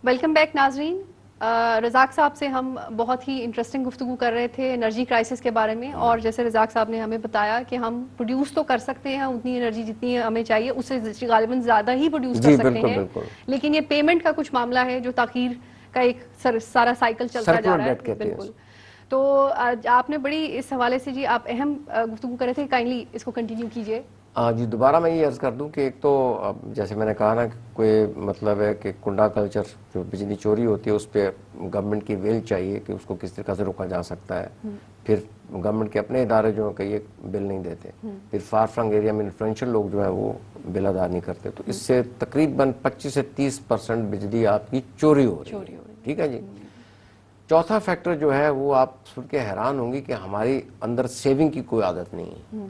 Welcome back ناظرین. رزاق صاحب سے ہم بہت ہی انٹرسٹنگ گفتگو کر رہے تھے انرجی کرائسس کے بارے میں, اور جیسے رزاق صاحب نے ہمیں بتایا کہ ہم پروڈیوس تو کر سکتے ہیں اتنی انرجی جتنی ہمیں چاہیے, اس سے غالباً زیادہ ہی پروڈیوس کر سکتے ہیں, لیکن یہ پیمنٹ کا کچھ معاملہ ہے جو تاخیر کا ایک سارا سائیکل چلتا جا رہا ہے. بالکل. تو آپ نے بڑی اس حوالے سے جی آپ اہم گفتگو کر رہے تھے, کائنڈلی اس کو کنٹینیو کیجیے. جی دوبارہ میں یہ عرض کر دوں کہ ایک تو جیسے میں نے کہا نا کہ کوئی مطلب ہے کہ کنڈا کلچر جو بجلی چوری ہوتی ہے اس پہ گورنمنٹ کی ویل چاہیے کہ اس کو کس طریقے سے روکا جا سکتا ہے. پھر گورنمنٹ کے اپنے ادارے جو ہیں کہ یہ بل نہیں دیتے, پھر فار فرنگ ایریا میں انفلوئنشل لوگ جو ہیں وہ بل ادا نہیں کرتے, تو اس سے تقریباً 25 سے 30% بجلی آپ کی چوری ہو رہی ہے. ٹھیک ہے جی. چوتھا فیکٹر جو ہے وہ آپ سن کے حیران ہوں گی کہ ہماری اندر سیونگ کی کوئی عادت نہیں ہے.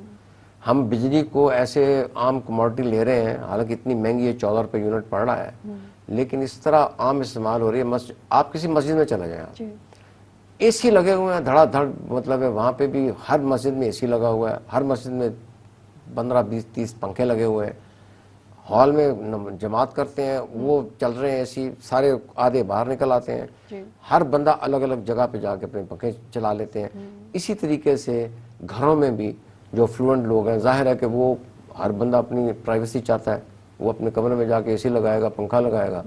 ہم بجلی کو ایسے عام کموڈٹی لے رہے ہیں, حالانکہ اتنی مہنگی ہے, 14 روپے یونٹ پڑ رہا ہے, لیکن اس طرح عام استعمال ہو رہی ہے. آپ کسی مسجد میں چلے جائیں, آپ اے سی لگے ہوئے ہیں دھڑا دھڑ, مطلب ہے وہاں پہ بھی ہر مسجد میں اے سی لگا ہوا ہے, ہر مسجد میں 15 20 30 پنکھے لگے ہوئے ہیں, ہال میں جماعت کرتے ہیں وہ چل رہے ہیں اے سی, سارے آدھے باہر نکل آتے ہیں, ہر بندہ الگ الگ جگہ پہ جا کے اپنے پنکھے چلا لیتے ہیں. اسی طریقے سے گھروں میں بھی جو فلوئنٹ لوگ ہیں, ظاہر ہے کہ وہ ہر بندہ اپنی پرائیویسی چاہتا ہے, وہ اپنے کمرے میں جا کے اے سی لگائے گا, پنکھا لگائے گا.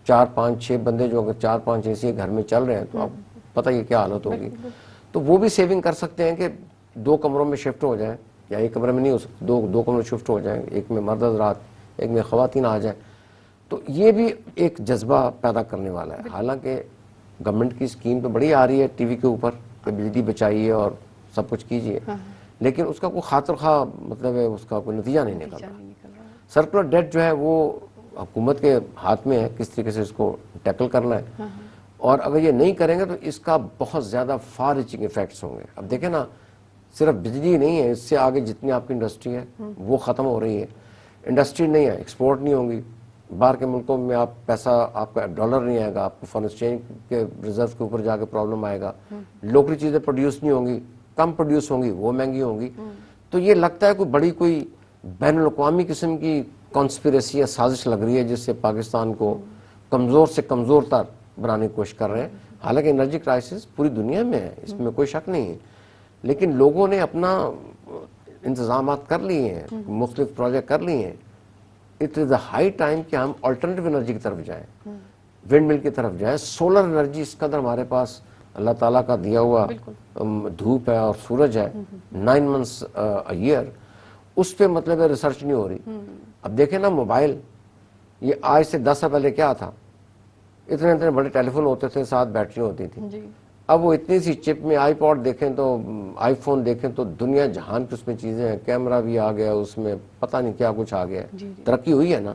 4 5 6 بندے جو اگر 4 5 اے سی گھر میں چل رہے ہیں تو آپ پتہ یہ کیا حالت ہوگی. تو وہ بھی سیونگ کر سکتے ہیں کہ 2 کمروں میں شفٹ ہو جائیں, یا ایک کمرے میں نہیں ہو سکتے, 2 کمروں میں شفٹ ہو جائیں, ایک میں مرد حضرات ایک میں خواتین آ جائیں. تو یہ بھی ایک جذبہ پیدا کرنے والا ہے. حالانکہ گورنمنٹ کی اسکیم تو بڑی آ رہی ہے ٹی وی کے اوپر کہ بجلی بچائیے اور سب کچھ کیجیے, لیکن اس کا کوئی خاطر خواہ مطلب ہے اس کا کوئی نتیجہ نہیں نکل رہا. سرکولر ڈیٹ جو ہے وہ حکومت کے ہاتھ میں ہے کس طریقے سے اس کو ٹیکل کرنا ہے, اور اگر یہ نہیں کریں گے تو اس کا بہت زیادہ فار ریچنگ ایفیکٹس ہوں گے. اب دیکھیں نا, صرف بجلی نہیں ہے, اس سے آگے جتنی آپ کی انڈسٹری ہے وہ ختم ہو رہی ہے. انڈسٹری نہیں ہے, ایکسپورٹ نہیں ہوگی, باہر کے ملکوں میں آپ پیسہ, آپ کا ڈالر نہیں آئے گا, آپ کو فارن ایکسچینج کے ریزرو کے اوپر جا کے پرابلم آئے گا, لوکل چیزیں پروڈیوس نہیں ہوں گی, کم پروڈیوس ہوں گی, وہ مہنگی ہوں گی. تو یہ لگتا ہے کوئی بین الاقوامی قسم کی کانسپریسی یا سازش لگ رہی ہے جس سے پاکستان کو کمزور سے کمزور تر بنانے کی کوشش کر رہے ہیں. حالانکہ انرجی کرائسس پوری دنیا میں ہے, اس میں کوئی شک نہیں ہے, لیکن لوگوں نے اپنا انتظامات کر لیے ہیں, مختلف پروجیکٹ کر لیے ہیں. It is a high time کہ ہم آلٹرنیٹو انرجی کی طرف جائیں, ونڈ مل کی طرف جائیں. سولر انرجی اس قدر ہمارے پاس اللہ تعالیٰ کا دیا ہوا دھوپ ہے اور سورج ہے, 9 months a year, اس پہ مطلب ریسرچ نہیں ہو رہی. اب دیکھیں نا موبائل, یہ آج سے 10 سال پہلے کیا تھا, اتنے بڑے ٹیلی فون ہوتے تھے, 7 بیٹری ہوتی تھی. اب وہ اتنی سی چپ میں آئی پاڈ دیکھیں تو, آئی فون دیکھیں تو دنیا جہان کی اس میں چیزیں ہیں, کیمرہ بھی آ گیا اس میں, پتہ نہیں کیا کچھ آ گیا, ترقی ہوئی ہے نا.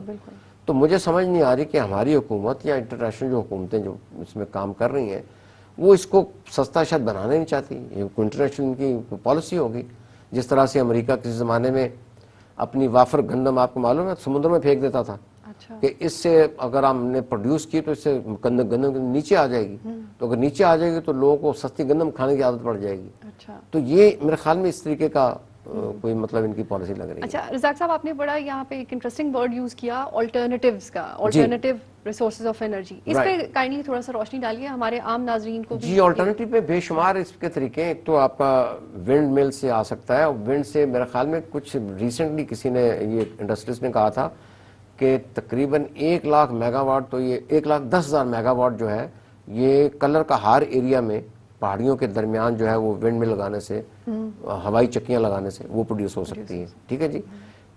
تو مجھے سمجھ نہیں آ رہی کہ ہماری حکومت یا انٹرنیشنل جو حکومتیں جو اس میں کام کر رہی ہیں وہ اس کو سستا شاید بنانا نہیں چاہتی. یہ انٹرنیشنل ان کی پالیسی ہوگی. جس طرح سے امریکہ کسی زمانے میں اپنی وافر گندم, آپ کو معلوم ہے, سمندر میں پھینک دیتا تھا کہ اس سے اگر ہم نے پروڈیوس کی تو اس سے گندم نیچے آ جائے گی, تو اگر نیچے آ جائے گی تو لوگوں کو سستی گندم کھانے کی عادت پڑ جائے گی. تو یہ میرے خیال میں اس طریقے کا کوئی مطلب ان کی پالیسی لگ رہی ہے. اچھا رزاق صاحب, آپ نے بڑا یہاں پہ ایک انٹرسٹنگ ورڈ یوز کیا, آلٹرنیٹیوز کا, آلٹرنیٹیو ریسورسز آف انرجی. اس پہ کائنڈلی تھوڑا سا روشنی ڈالیے ہمارے عام ناظرین کو بھی. جی آلٹرنیٹیو پہ بے شمار اس کے طریقے ہیں. ایک تو آپ کا ونڈ مل سے آ سکتا ہے, اور ونڈ سے میرے خیال میں کچھ ریسنٹلی کسی نے, یہ انڈسٹریز نے کہا تھا کہ تقریباً 1 لاکھ میگا واٹ, تو یہ 1,10,000 میگا واٹ جو ہے یہ کلر کا ہار ایریا میں پہاڑیوں کے درمیان جو ہے وہ ونڈ مل لگانے سے, ہوائی چکیاں لگانے سے وہ پروڈیوس ہو سکتی ہے. ٹھیک ہے جی.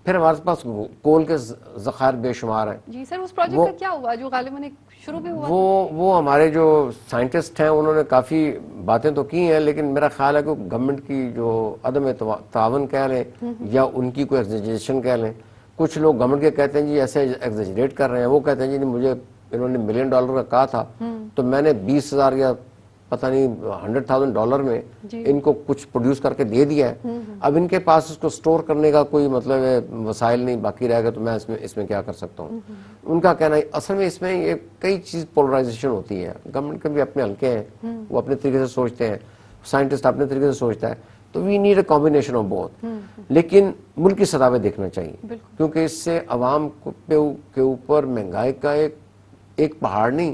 پھر ہمارے پاس کول کے ذخائر بے شمار ہیں. جی سر, اس پروجیکٹ کا کیا ہوا جو غالباً شروع بھی ہوا؟ وہ ہمارے جو سائنٹسٹ ہیں انہوں نے کافی باتیں تو کی ہیں, لیکن میرا خیال ہے کہ گورنمنٹ کی جو عدم تعاون کہہ لیں یا ان کی کوئی ایگزیجریشن کہہ لیں. کچھ لوگ گورنمنٹ کے کہتے ہیں جی ایسے ایگزیجریٹ کر رہے ہیں, وہ کہتے ہیں جی مجھے انہوں نے $1 ملین کا کہا تھا تو میں نے 20,000 یا پتہ نہیں $100,000 میں ان کو کچھ پروڈیوس کر کے دے دیا ہے. اب ان کے پاس اس کو سٹور کرنے کا کوئی مطلب ہے وسائل نہیں باقی رہ گا, تو میں اس میں کیا کر سکتا ہوں. ان کا کہنا ہے اصل میں اس میں یہ کئی چیز پولرائزیشن ہوتی ہے. گورنمنٹ کے بھی اپنے حلقے ہیں, وہ اپنے طریقے سے سوچتے ہیں, سائنٹسٹ اپنے طریقے سے سوچتا ہے, تو we need a combination of both. لیکن ملک کی سطح پہ دیکھنا چاہیے, کیونکہ اس سے عوام کے اوپر مہنگائی کا ایک پہاڑ نہیں